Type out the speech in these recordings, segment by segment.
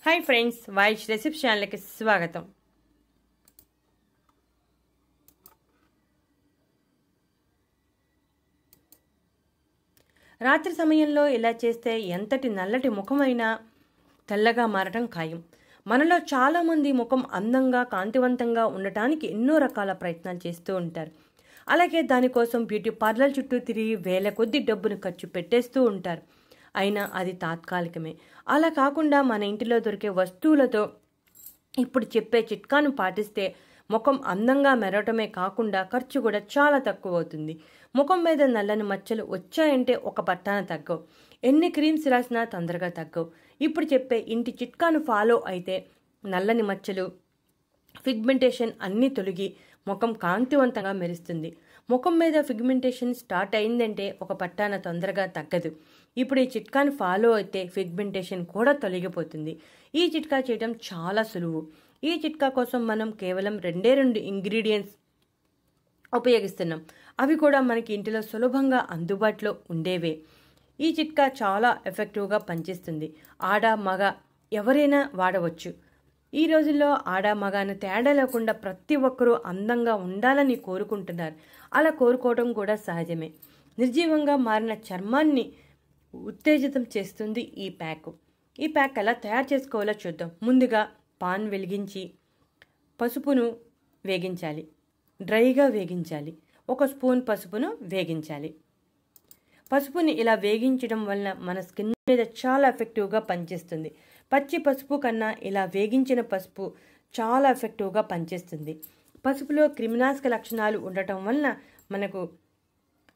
Hi friends वाइश recipe channel की स्वागतम। రాత్రి సమయంలో ఇలా చేస్తే ఎంతటి నల్లటి ముఖమైనా తెల్లగా మారటం ఖాయం। మనలో చాలా మంది ముఖం అందంగా కాంతివంతంగా ఉండటానికి ఎన్నో రకాల ప్రయత్నాలు చేస్తూ ఉంటారు। అలాగే దాని కోసం బ్యూటీ పార్లర్ చుట్టూ తిరిగి వేల కొద్ది డబ్బును ఖర్చు పెట్టేస్తూ ఉంటారు। అయినా అది తాత్కాలికమే। అలా కాకుండా మన ఇంటిలో దొరికే వస్తువులతో ఇప్పుడు చెప్పే చిట్కాను పాటిస్తే ముఖం అందంగా మెరవటమే కాకుండా ఖర్చు కూడా చాలా తక్కువ అవుతుంది। ముఖం మీద నల్లని మచ్చలు వచ్చాయంటే ఒక పట్టాన తగ్గవు, ఎన్ని క్రీమ్స్ రాసినా తొందరగా తగ్గవు। ఇప్పుడు చెప్పే ఇంటి చిట్కాను ఫాలో అయితే నల్లని మచ్చలు, పిగ్మెంటేషన్ అన్నీ తొలగి ముఖం కాంతివంతంగా మెరుస్తుంది। ముఖం మీద పిగ్మెంటేషన్ స్టార్ట్ అయిందంటే ఒక పట్టాన తొందరగా తగ్గదు। ఇప్పుడు ఈ చిట్కాను ఫాలో అయితే పిగ్మెంటేషన్ కూడా తొలగిపోతుంది। ఈ చిట్కా చేయడం చాలా సులువు। ఈ చిట్కా కోసం మనం కేవలం రెండు ఇంగ్రీడియంట్స్ ఉపయోగిస్తున్నాం, అవి కూడా మనకి ఇంటిలో సులభంగా అందుబాటులో ఉండేవే। ఈ చిట్కా చాలా ఎఫెక్టివ్గా పనిచేస్తుంది। ఆడ మగ ఎవరైనా వాడవచ్చు। ఈ రోజుల్లో ఆడ మగ అనే తేడా లేకుండా ప్రతి ఒక్కరూ అందంగా ఉండాలని కోరుకుంటున్నారు। అలా కోరుకోవడం కూడా సహజమే। నిర్జీవంగా మారిన చర్మాన్ని ఉత్తేజితం చేస్తుంది ఈ ప్యాక్। ఈ ప్యాక్ ఎలా తయారు చేసుకోవాలో చూద్దాం। ముందుగా పాన్ వెలిగించి పసుపును వేగించాలి, డ్రైగా వేగించాలి। 1 స్పూన్ పసుపును వేగించాలి। పసుపుని ఇలా వేగించడం వలన మన స్కిన్ మీద చాలా ఎఫెక్టివ్గా పనిచేస్తుంది। పచ్చి పసుపు కన్నా ఇలా వేగించిన పసుపు చాలా ఎఫెక్టివ్గా పనిచేస్తుంది। పసుపులో క్రిమినాశక లక్షణాలు ఉండటం వలన మనకు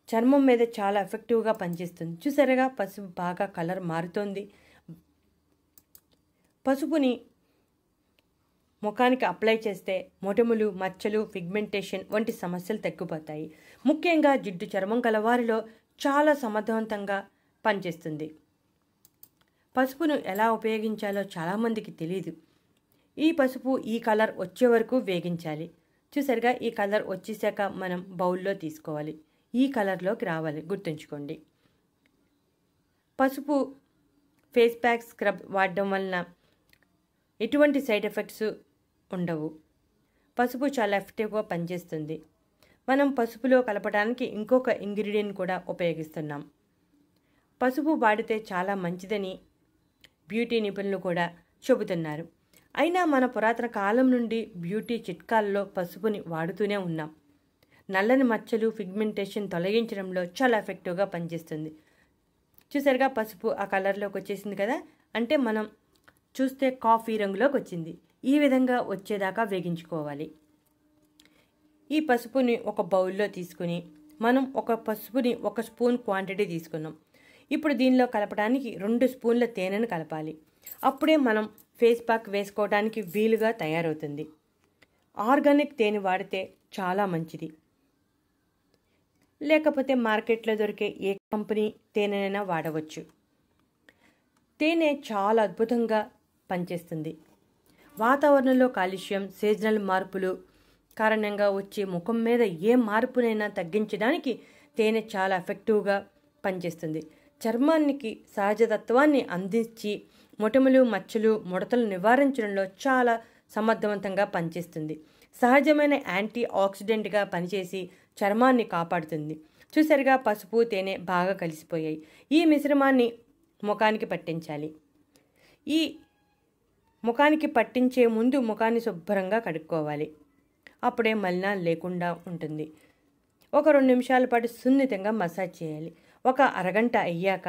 చర్మం మీద చాలా ఎఫెక్టివ్గా పనిచేస్తుంది। చూసారుగా పసుపు బాగా కలర్ మారుతోంది। పసుపుని ముఖానికి అప్లై చేస్తే మొటిమలు, మచ్చలు, పిగ్మెంటేషన్ వంటి సమస్యలు తగ్గిపోతాయి। ముఖ్యంగా జిడ్డు చర్మం కలవారిలో చాలా సమర్థవంతంగా పనిచేస్తుంది। పసుపును ఎలా ఉపయోగించాలో చాలామందికి తెలియదు। ఈ పసుపు ఈ కలర్ వచ్చే వరకు వేగించాలి। చూసారుగా ఈ కలర్ వచ్చేసాక మనం బౌల్లో తీసుకోవాలి। ఈ కలర్లోకి రావాలి, గుర్తుంచుకోండి। పసుపు ఫేస్ ప్యాక్, స్క్రబ్ వాడడం వలన ఎటువంటి సైడ్ ఎఫెక్ట్స్ ఉండవు। పసుపు చాలా ఎఫెక్టివ్గా పనిచేస్తుంది। మనం పసుపులో కలపడానికి ఇంకొక ఇంగ్రీడియంట్ కూడా ఉపయోగిస్తున్నాం। పసుపు వాడితే చాలా మంచిదని బ్యూటీ నిపుణులు కూడా చెబుతున్నారు। అయినా మన పురాతన కాలం నుండి బ్యూటీ చిట్కాల్లో పసుపుని వాడుతూనే ఉన్నాం। నల్లని మచ్చలు, పిగ్మెంటేషన్ తొలగించడంలో చాలా ఎఫెక్టివ్గా పనిచేస్తుంది। చూసారుగా పసుపు ఆ కలర్లోకి వచ్చేసింది కదా, అంటే మనం చూస్తే కాఫీ రంగులోకి వచ్చింది। ఈ విధంగా వచ్చేదాకా వేగించుకోవాలి। ఈ పసుపుని ఒక బౌల్లో తీసుకుని మనం పసుపుని 1 స్పూన్ క్వాంటిటీ తీసుకున్నాం। ఇప్పుడు దీనిలో కలపడానికి 2 స్పూన్ల తేనెను కలపాలి। అప్పుడే మనం ఫేస్ ప్యాక్ వేసుకోవడానికి వీలుగా తయారవుతుంది। ఆర్గానిక్ తేనె వాడితే చాలా మంచిది, లేకపోతే మార్కెట్లో దొరికే ఏ కంపెనీ తేనెనైనా వాడవచ్చు। తేనె చాలా అద్భుతంగా పనిచేస్తుంది। వాతావరణంలో కాలుష్యం, సీజనల్ మార్పులు కారణంగా వచ్చే ముఖం మీద ఏ మార్పునైనా తగ్గించడానికి తేనె చాలా ఎఫెక్టివ్గా పనిచేస్తుంది। చర్మానికి సహజతత్వాన్ని అందించి మొటిమలు, మచ్చలు, ముడతలు నివారించడంలో చాలా సమర్థవంతంగా పనిచేస్తుంది। సహజమైన యాంటీ ఆక్సిడెంట్గా పనిచేసి చర్మాన్ని కాపాడుతుంది। చూసారుగా పసుపు, తేనె బాగా కలిసిపోయాయి। ఈ మిశ్రమాన్ని ముఖానికి పట్టించాలి। ఈ ముఖానికి పట్టించే ముందు ముఖాన్ని శుభ్రంగా కడుక్కోవాలి, అప్పుడే మలినాలు లేకుండా ఉంటుంది। 2 నిమిషాల పాటు సున్నితంగా మసాజ్ చేయాలి। 1 అరగంట అయ్యాక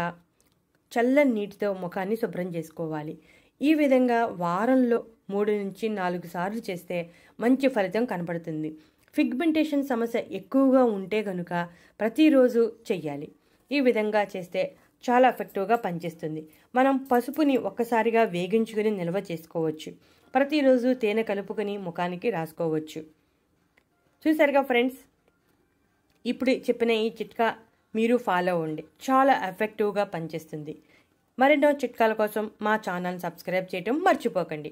చల్లని నీటితో ముఖాన్ని శుభ్రం చేసుకోవాలి। ఈ విధంగా వారంలో 3 నుంచి 4 సార్లు చేస్తే మంచి ఫలితం కనపడుతుంది। పిగ్మెంటేషన్ సమస్య ఎక్కువగా ఉంటే కనుక ప్రతిరోజు చెయ్యాలి। ఈ విధంగా చేస్తే చాలా ఎఫెక్టివ్గా పనిచేస్తుంది। మనం పసుపుని ఒక్కసారిగా వేగించుకుని నిల్వ చేసుకోవచ్చు। ప్రతిరోజు తేనె కలుపుకొని ముఖానికి రాసుకోవచ్చు। చూసారుగా ఫ్రెండ్స్, ఇప్పుడు చెప్పిన ఈ చిట్కా మీరు ఫాలో అవ్వండి, చాలా ఎఫెక్టివ్గా పనిచేస్తుంది। మరెన్నో చిట్కాల కోసం మా ఛానల్ సబ్స్క్రైబ్ చేయడం మర్చిపోకండి।